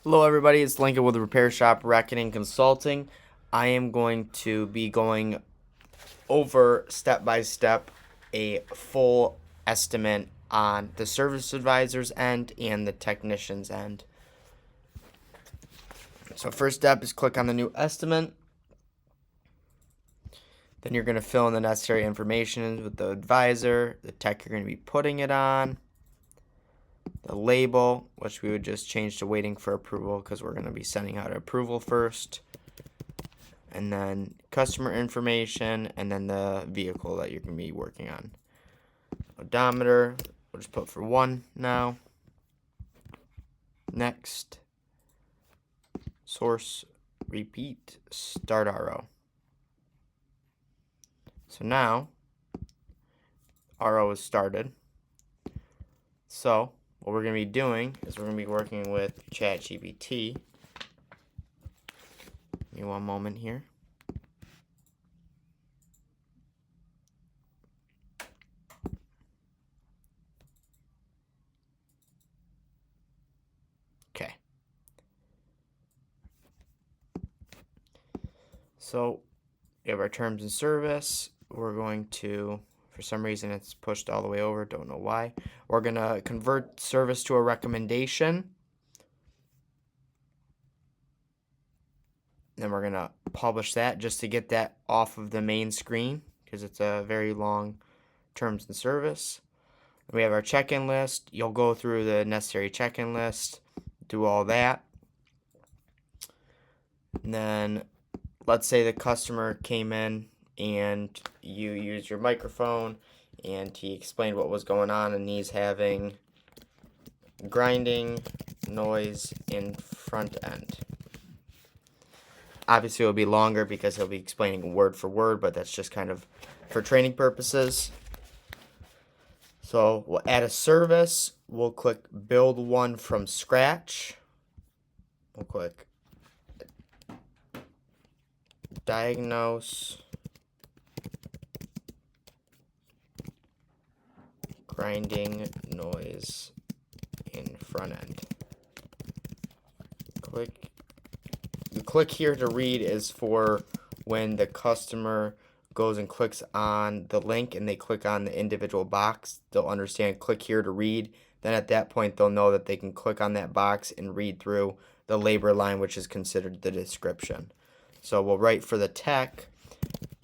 Hello everybody, it's Lincoln with Repair Shop Reckoning Consulting. I am going to be going over step by step a full estimate on the service advisor's end and the technician's end. So first step is click on the new estimate. Then you're going to fill in the necessary information with the advisor, the tech you're going to be putting it on, the label, which we would just change to waiting for approval because we're going to be sending out approval first, and then customer information, and then the vehicle that you're going to be working on. Odometer, we'll just put for 1 now. Next. Source, repeat, start RO. So now, RO is started. So, what we're going to be doing is we're going to be working with ChatGPT. Give me one moment here. Okay. So, we have our terms and service. We're going to, for some reason it's pushed all the way over, don't know why. We're going to convert service to a recommendation. Then we're going to publish that just to get that off of the main screen because it's a very long terms and service. We have our check-in list. You'll go through the necessary check-in list, do all that. And then let's say the customer came in and you used your microphone and he explained what was going on and he's having grinding noise in front end. Obviously it'll be longer because he'll be explaining word for word, but that's just kind of for training purposes. So we'll add a service. We'll click build one from scratch. We'll click diagnose grinding noise in front end. The click here to read is for when the customer goes and clicks on the link and they click on the individual box. They'll understand click here to read. Then at that point they'll know that they can click on that box and read through the labor line, which is considered the description. So we'll write for the tech,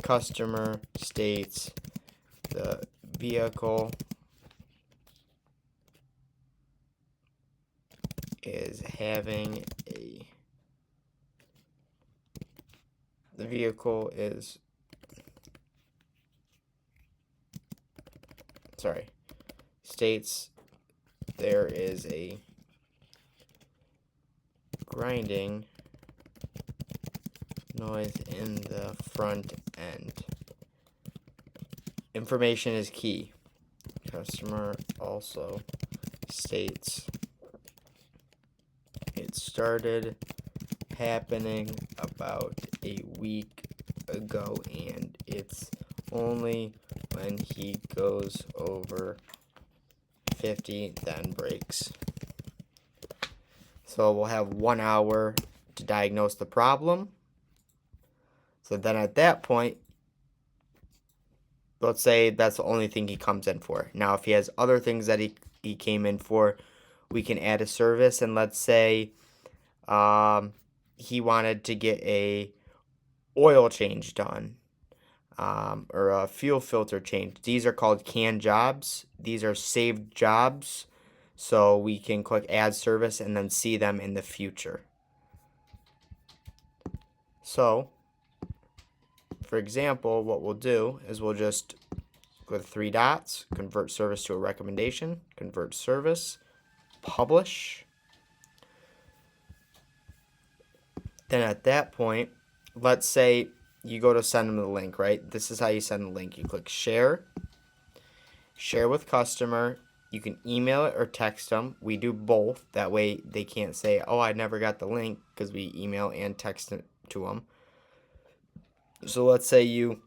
customer states the vehicle is having a, the vehicle is, sorry, states there is a grinding noise in the front end. Information is key. Customer also states it started happening about a week ago and it's only when he goes over 50 then breaks. So we'll have 1 hour to diagnose the problem. So then at that point, let's say that's the only thing he comes in for. Now if he has other things that he came in for, we can add a service, and let's say he wanted to get a oil change done, or a fuel filter change. These are called canned jobs. These are saved jobs, so we can click add service and then see them in the future. So for example, what we'll do is we'll just go to 3 dots, convert service to a recommendation, convert service, publish. Then at that point, let's say you go to send them the link, right? This is how you send the link. You click share, share with customer. You can email it or text them. We do both. That way they can't say, oh, I never got the link, because we email and text it to them. So let's say you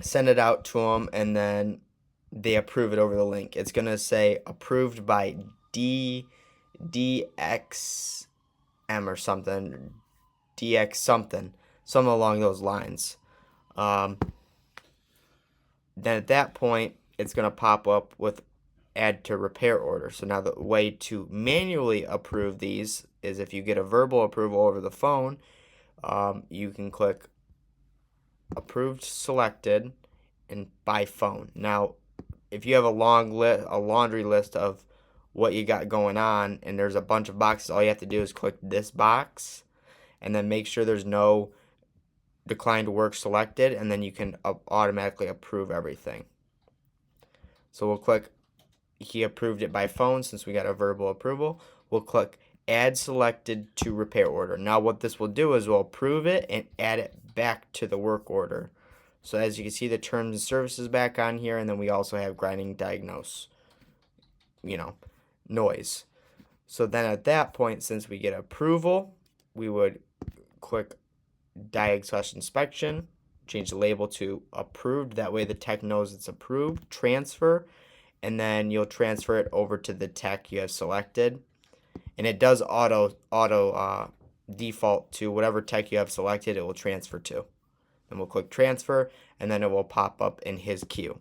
send it out to them and then they approve it over the link. It's going to say approved by DX M or something, DX something along those lines. Then at that point, it's going to pop up with add to repair order. So now the way to manually approve these is if you get a verbal approval over the phone, you can click approved selected and by phone. Now, if you have a laundry list of what you got going on and there's a bunch of boxes, all you have to do is click this box and then make sure there's no declined work selected, and then you can automatically approve everything. So we'll click, he approved it by phone since we got a verbal approval. We'll click add selected to repair order. Now what this will do is we'll approve it and add it back to the work order. So as you can see, the terms and services back on here, and then we also have grinding diagnose, noise. So then at that point, since we get approval, we would click diag/inspection, change the label to approved. That way the tech knows it's approved. Transfer, and then you'll transfer it over to the tech you have selected. And it does auto default to whatever tech you have selected, it will transfer to. And we'll click transfer, and then it will pop up in his queue.